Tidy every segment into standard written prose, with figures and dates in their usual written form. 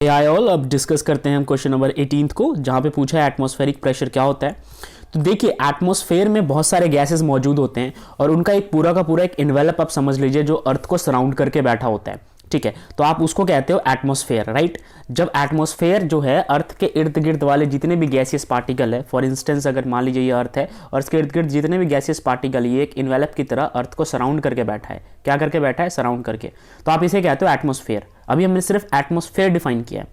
Hi all, अब discuss करते हैं हम क्वेश्चन नंबर 18 को, जहां पे पूछा है एटमॉस्फेरिक प्रेशर क्या होता है। तो देखिए, एटमॉस्फेयर में बहुत सारे गैसेस मौजूद होते हैं और उनका एक पूरा का पूरा एक इन्वेलप आप समझ लीजिए जो अर्थ को सराउंड करके बैठा होता है। ठीक है, तो आप उसको कहते हो एटमॉस्फेयर, राइट। जब एटमॉस्फेयर जो है अर्थ के इर्द गिर्द वाले जितने भी गैसियस पार्टिकल है, फॉर इंस्टेंस अगर मान लीजिए ये अर्थ है और इसके इर्द गिर्द जितने भी गैसियस पार्टिकल, ये एक इन्वेलप की तरह अर्थ को सराउंड करके बैठा है। क्या करके बैठा है? सराउंड करके। तो आप इसे कहते हो एटमॉस्फेयर। अभी हमने सिर्फ एटमॉस्फेयर डिफाइन किया है।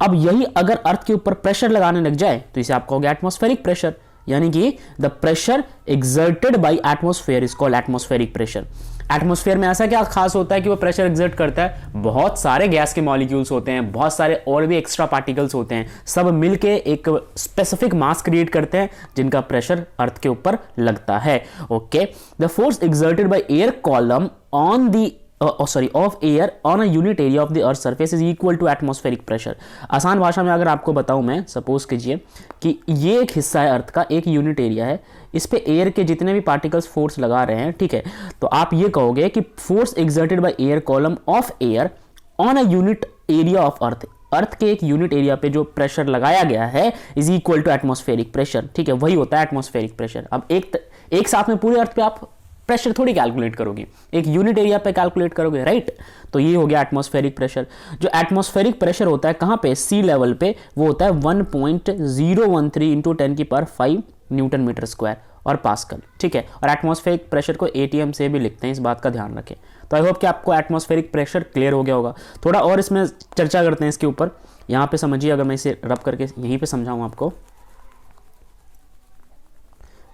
अब यही अगर अर्थ के ऊपर प्रेशर लगाने लग जाए तो इसे आप कहोगे एटमॉस्फेरिक प्रेशर, यानी कि the pressure exerted by atmosphere is called atmospheric pressure. Atmosphere में ऐसा क्या खास होता है कि वो प्रेशर एक्सर्ट करता है? बहुत सारे गैस के मॉलिक्यूल्स होते हैं, बहुत सारे और भी एक्स्ट्रा पार्टिकल्स होते हैं, सब मिलके एक स्पेसिफिक मास क्रिएट करते हैं जिनका प्रेशर अर्थ के ऊपर लगता है। Okay, the force exerted by air column on the of air on a unit area of the earth surface is equal to atmospheric pressure। आसान भाषा में अगर आपको बताऊं मैं, सपोज कीजिए कि ये एक हिस्सा है अर्थ का, एक यूनिट एरिया है, इस पे एयर के जितने भी पार्टिकल्स फोर्स लगा रहे हैं, ठीक है, तो आप ये कहोगे कि force exerted by air column of air on a unit area of earth, earth के एक यूनिट एरिया पे जो प्रेशर लगाया गया है is equal to atmospheric pressure. ठीक है, वही होता है एटमॉस्फेरिक प्रेशर। अब एक साथ में पूरे अर्थ पे आप प्रेशर थोड़ी कैलकुलेट करोगे, एक यूनिट एरिया पे कैलकुलेट करोगे, राइट। तो ये हो गया एटमॉस्फेरिक प्रेशर। जो एटमॉस्फेरिक प्रेशर होता है कहां पे? सी लेवल पे, वो होता है 1.013 इंटू 10⁵ न्यूटन मीटर स्क्वायर और पास्कल। ठीक है, और एटमॉस्फेरिक प्रेशर को एटीएम से भी लिखते हैं, इस बात का ध्यान रखें। तो आई होप कि आपको एटमॉस्फेरिक प्रेशर क्लियर हो गया होगा। थोड़ा और इसमें चर्चा करते हैं इसके ऊपर। यहां पे समझिए, अगर मैं इसे रब करके यहीं पे समझाऊं आपको,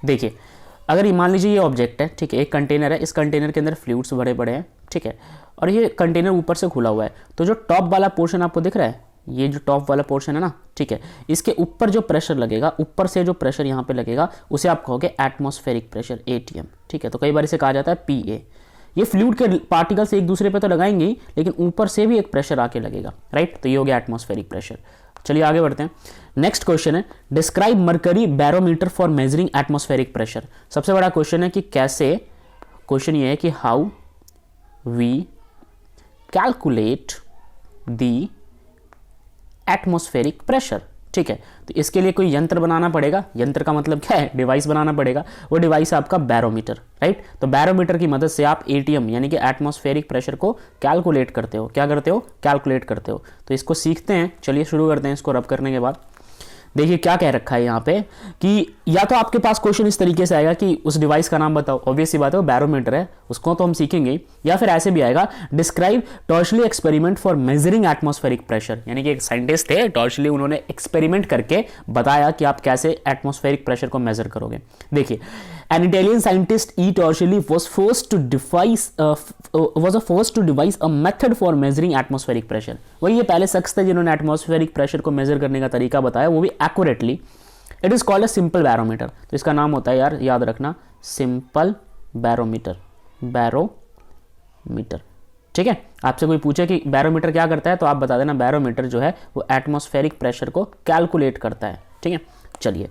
देखिए, अगर ये मान लीजिए ये ऑब्जेक्ट है, ठीक है, एक कंटेनर है, इस कंटेनर के अंदर फ्लूइड्स बड़े बड़े हैं, ठीक है, और ये कंटेनर ऊपर से खुला हुआ है, तो जो टॉप वाला पोर्शन आपको दिख रहा है, ये जो टॉप वाला पोर्शन है ना, ठीक है, इसके ऊपर जो प्रेशर लगेगा, ऊपर से जो प्रेशर यहाँ पे लगेगा, उसे आप कहोगे एटमॉस्फेरिक प्रेशर, एटीएम। ठीक है, तो कई बार इसे कहा जाता है पीए। ये फ्लूइड के पार्टिकल्स एक दूसरे पे तो लगाएंगे ही, लेकिन ऊपर से भी एक प्रेशर आके लगेगा, राइट। तो ये हो गया एटमॉस्फेरिक प्रेशर। चलिए आगे बढ़ते हैं। नेक्स्ट क्वेश्चन है, describe mercury barometer for measuring atmospheric pressure. सबसे बड़ा क्वेश्चन है कि कैसे, क्वेश्चन ये है कि how we calculate the atmospheric pressure. ठीक है, तो इसके लिए कोई यंत्र बनाना पड़ेगा। यंत्र का मतलब क्या है? डिवाइस बनाना पड़ेगा। वो डिवाइस है आपका बैरोमीटर, राइट। तो बैरोमीटर की मदद से आप एटीएम यानी कि एटमॉस्फेरिक प्रेशर को कैलकुलेट करते हो। क्या करते हो? कैलकुलेट करते हो। तो इसको सीखते हैं। चलिए शुरू करते हैं इसको रब करने के बाद। देखिए क्या कह रखा है यहाँ पे कि या तो आपके पास क्वेश्चन इस तरीके से आएगा कि उस डिवाइस का नाम बताओ, ऑब्वियस सी बात है वो बैरोमीटर है, उसको तो हम सीखेंगे, या फिर ऐसे भी आएगा describe Torricelli experiment for measuring atmospheric pressure. यानी कि एक साइंटिस्ट थे टॉर्शली, उन्होंने एक्सपेरिमेंट करके बताया कि आप कैसे एटमॉस्फेरिक प्रेशर को मेजर करोगे। देखिए, an Italian scientist E. Torricelli was forced to devise a method for measuring atmospheric pressure। वही ये पहले शख्स थे जिन्होंने एटमॉस्फेरिक प्रेशर को मेजर करने का तरीका बताया, वो भी accurately. It is called a simple barometer. तो इसका नाम होता है, यार याद रखना, सिंपल बैरोमीटर। बैरोमीटर, ठीक है। आपसे कोई पूछे कि बैरोमीटर क्या करता है तो आप बता देना बैरोमीटर जो है वो एटमॉस्फेरिक प्रेशर को कैलकुलेट करता है। ठीक है, चलिए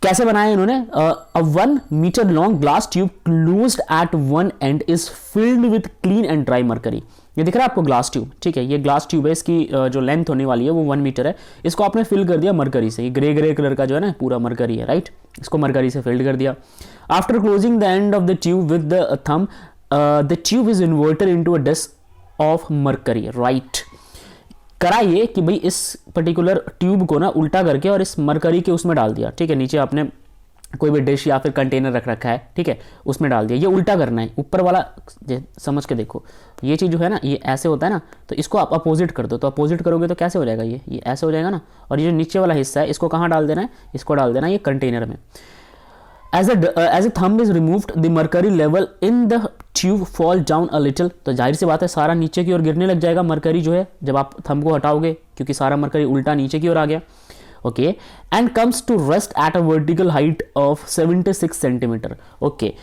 कैसे बनाया इन्होंने? A 1 metre long glass tube closed at one end is filled with clean and dry mercury. ये दिख रहा है आपको ग्लास ट्यूब, ठीक है, ये ग्लास ट्यूब है, इसकी जो लेंथ होने वाली है वो 1 मीटर है। इसको आपने फिल कर दिया मरकरी से, ये ग्रे कलर का जो है ना पूरा मरकरी है, राइट। इसको मरकरी से फिल्ड कर दिया। After closing the end of the tube with the thumb, the tube is inverted into a disc of mercury, right. करा ये कि भाई इस पर्टिकुलर ट्यूब को ना उल्टा करके और इस मरकरी के उसमें डाल दिया। ठीक है, नीचे आपने कोई भी डिश या फिर कंटेनर रख रखा है, ठीक है, उसमें डाल दिया। ये उल्टा करना है, ऊपर वाला समझ के देखो, ये चीज़ जो है ना ये ऐसे होता है ना, तो इसको आप अपोजिट कर दो। तो अपोजिट करोगे तो कैसे हो जाएगा? ये ऐसे हो जाएगा ना। और ये जो नीचे वाला हिस्सा है इसको कहाँ डाल देना है? इसको डाल देना है ये कंटेनर में। As a thumb is removed, the mercury level in the tube fall down a little। तो जाहिर सी बात है सारा नीचे की ओर गिरने लग जाएगा मरकरी जो है, जब आप थंब को हटाओगे, क्योंकि सारा मरकरी उल्टा नीचे की ओर आ गया। Okay, and comes to rest at a vertical height of 76 centimetre. Okay,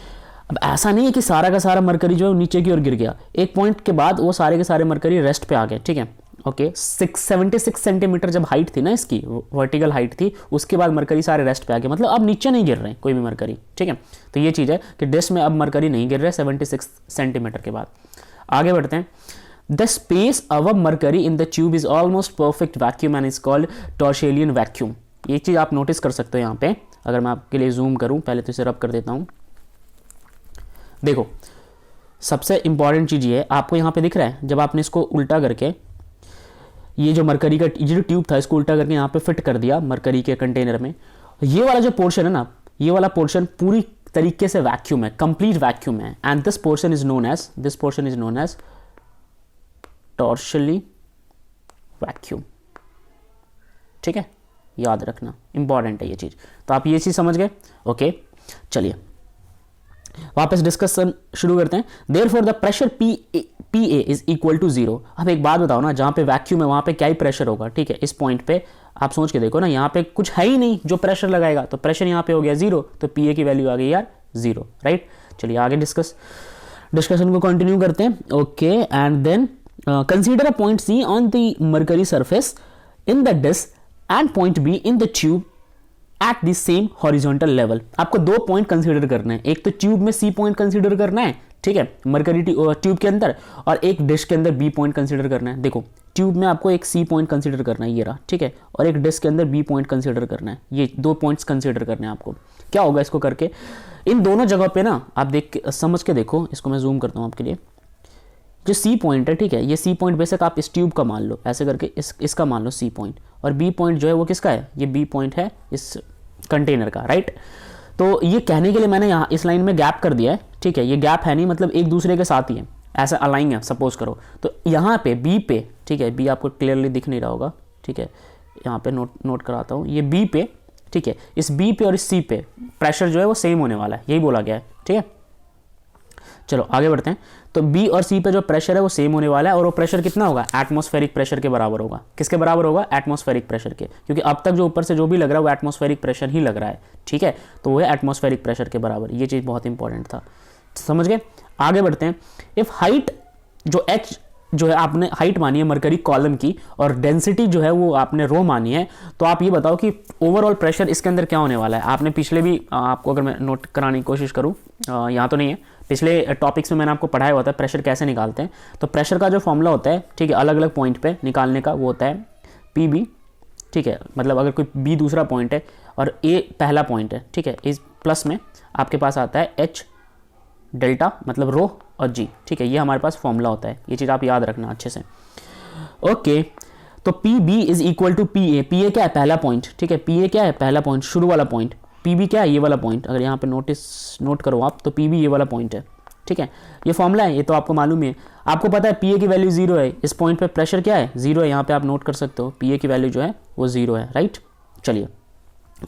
अब ऐसा नहीं है कि सारा का सारा मरकरी जो है नीचे की ओर गिर गया, एक पॉइंट के बाद वो सारे के सारे मरकरी रेस्ट पे आ गए। ठीक है, ओके, 76 सेंटीमीटर जब हाइट थी ना इसकी, वर्टिकल हाइट थी, उसके बाद मरकरी सारे रेस्ट पे आ गए, मतलब अब नीचे नहीं गिर रहे हैं कोई भी मरकरी। ठीक है, तो ये चीज़ है कि डिस्क में अब मरकरी नहीं गिर रहे 76 सेंटीमीटर के बाद। आगे बढ़ते हैं। The space above mercury in the tube is almost perfect vacuum and is called Torricellian vacuum. ये चीज़ आप नोटिस कर सकते हो यहाँ पे, अगर मैं आपके लिए जूम करूँ, पहले तो इसे रब कर देता हूँ। देखो सबसे इंपॉर्टेंट चीज़ ये है, आपको यहाँ पे दिख रहा है, जब आपने इसको उल्टा करके ये जो मरकरी का ये जो ट्यूब था इसको उल्टा करके यहाँ पे फिट कर दिया मरकरी के कंटेनर में, ये वाला जो पोर्शन है ना, ये वाला पोर्शन पूरी तरीके से वैक्यूम है, कंप्लीट वैक्यूम है, and this portion is known as Torricelli vacuum. ठीक है, याद रखना, इंपॉर्टेंट है ये चीज। तो आप ये चीज समझ गए। ओके, चलिए वापस डिस्कशन शुरू करते हैं। Therefore the pressure P A is equal to 0। अब एक बात बताओ ना, जहां पे वैक्यूम है वहां पे क्या ही प्रेशर होगा। ठीक है, इस पॉइंट पे आप सोच के देखो ना, यहाँ पे कुछ है ही नहीं जो प्रेशर लगाएगा, तो प्रेशर यहाँ पे हो गया 0, तो पी ए की वैल्यू आ गई यार 0, राइट। चलिए आगे डिस्कशन को कंटिन्यू करते हैं। Okay, and then consider a point C on the mercury surface in the disc and point B in the tube at the same horizontal level. आपको 2 point consider करना है, एक तो ट्यूब में सी पॉइंट कंसीडर करना है, ठीक है, मरकरी ट्यूब के अंदर, और एक डिस्क के अंदर बी पॉइंट कंसीडर करना है। देखो ट्यूब में आपको एक सी पॉइंट कंसीडर करना है, ये रहा, ठीक है, और एक डिस्क के अंदर बी पॉइंट कंसीडर करना है। ये 2 पॉइंट्स कंसीडर करने हैं आपको। क्या होगा इसको करके, इन दोनों जगह पे ना आप समझ के देखो, इसको मैं जूम करता हूँ आपके लिए। जो सी पॉइंट है, ठीक है, ये सी पॉइंट बेशक आप इस ट्यूब का मान लो, ऐसे करके इसका मान लो सी पॉइंट, और बी पॉइंट जो है वो किसका है, ये बी पॉइंट है इस कंटेनर का, राइट। तो ये कहने के लिए मैंने यहाँ इस लाइन में गैप कर दिया है, ठीक है, ये गैप है नहीं, मतलब एक दूसरे के साथ ही है, ऐसा अलाइन है, सपोज करो। तो यहाँ पे बी पे, ठीक है, बी आपको क्लियरली दिख नहीं रहा होगा, ठीक है, यहाँ पे नोट कराता हूँ, ये बी पे, ठीक है, इस बी पे और इस सी पे प्रेशर जो है वो सेम होने वाला है, यही बोला गया है, ठीक है। चलो आगे बढ़ते हैं। तो बी और सी पे जो प्रेशर है वो सेम होने वाला है, और वो प्रेशर कितना होगा, एटमॉस्फेरिक प्रेशर के बराबर होगा। किसके बराबर होगा, एटमॉस्फेरिक प्रेशर के, क्योंकि अब तक जो ऊपर से जो भी लग रहा है वो एटमॉस्फेरिक प्रेशर ही लग रहा है, ठीक है, तो वो है एटमॉस्फेरिक प्रेशर के बराबर। ये चीज़ बहुत इंपॉर्टेंट था, समझ गए। आगे बढ़ते हैं। इफ हाइट जो एच जो है आपने हाइट मानी है मरकरी कॉलम की, और डेंसिटी जो है वो आपने रो मानी है, तो आप ये बताओ कि ओवरऑल प्रेशर इसके अंदर क्या होने वाला है। आपने पिछले भी आपको अगर मैं नोट कराने की कोशिश करूँ, यहाँ तो नहीं है, पिछले टॉपिक्स में मैंने आपको पढ़ाया हुआ था प्रेशर कैसे निकालते हैं। तो प्रेशर का जो फॉर्मूला होता है, ठीक है, अलग अलग पॉइंट पे निकालने का, वो होता है पी बी, ठीक है, मतलब अगर कोई बी दूसरा पॉइंट है और ए पहला पॉइंट है, ठीक है, इस प्लस में आपके पास आता है एच डेल्टा, मतलब रो और जी, ठीक है, ये हमारे पास फॉर्मूला होता है, ये चीज़ आप याद रखना अच्छे से। ओके, तो P B is equal to P A क्या है, पहला पॉइंट, ठीक है, पी ए क्या है, पहला पॉइंट, शुरू वाला पॉइंट, पी बी क्या है, ये वाला पॉइंट। अगर यहाँ पे नोट करो आप, तो पी बी ये वाला पॉइंट है, ठीक है, ये फॉर्मूला है, ये तो आपको मालूम ही है। आपको पता है पी ए की वैल्यू 0 है, इस पॉइंट पे प्रेशर क्या है, 0 है, यहाँ पे आप नोट कर सकते हो, पी ए की वैल्यू जो है वो 0 है, राइट। चलिए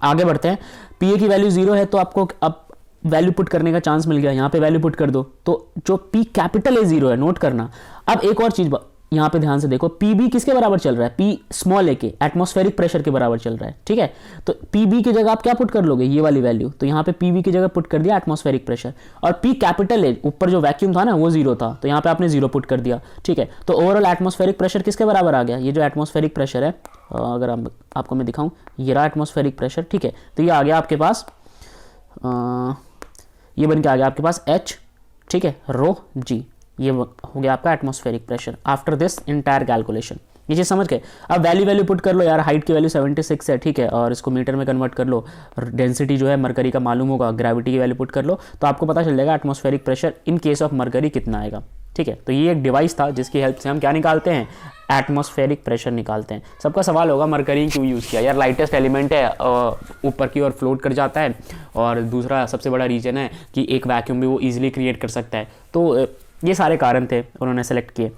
आगे बढ़ते हैं। पी ए की वैल्यू 0 है, तो आपको अब वैल्यू पुट करने का चांस मिल गया, यहाँ पे वैल्यू पुट कर दो, तो जो पी कैपिटल है 0 है, नोट करना। अब एक और चीज यहाँ पे ध्यान से देखो, पी बी किसके बराबर चल रहा है, पी स्मॉल ए के एटमॉस्फेरिक प्रेशर के बराबर चल रहा है, ठीक है। तो पी बी की जगह आप क्या पुट कर लोगे, ये वाली वैल्यू, तो यहाँ पे पी बी की जगह पुट कर दिया एटमॉस्फेरिक प्रेशर, और पी कैपिटल ए ऊपर जो वैक्यूम था ना वो 0 था, तो यहाँ पे आपने 0 पुट कर दिया, ठीक है। तो ओवरऑल एटमॉस्फेरिक प्रेशर किसके बराबर आ गया, ये जो एटमॉस्फेरिक प्रेशर है, अगर आपको मैं दिखाऊँ, ये रहा एटमॉस्फेरिक प्रेशर, ठीक है, तो ये आ गया आपके पास, ये बन के आ गया आपके पास एच, ठीक है, रो जी, ये हो गया आपका atmospheric pressure after this entire calculation. ये चीज़ समझ गए। अब वैल्यू पुट कर लो यार, हाइट की वैल्यू 76 है, ठीक है, और इसको मीटर में कन्वर्ट कर लो, डेंसिटी जो है मरकरी का मालूम होगा, ग्रेविटी की वैल्यू पुट कर लो, तो आपको पता चल जाएगा atmospheric pressure in case of mercury कितना आएगा, ठीक है। तो ये एक डिवाइस था जिसकी हेल्प से हम क्या निकालते हैं, एटमॉस्फेरिक प्रेशर निकालते हैं। सबका सवाल होगा मरकरी क्यों यूज़ किया, यार लाइटेस्ट एलिमेंट है, ऊपर की ओर फ्लोट कर जाता है, और दूसरा सबसे बड़ा रीजन है कि एक वैक्यूम भी वो ईजिली क्रिएट कर सकता है। तो ये सारे कारण थे उन्होंने सेलेक्ट किए।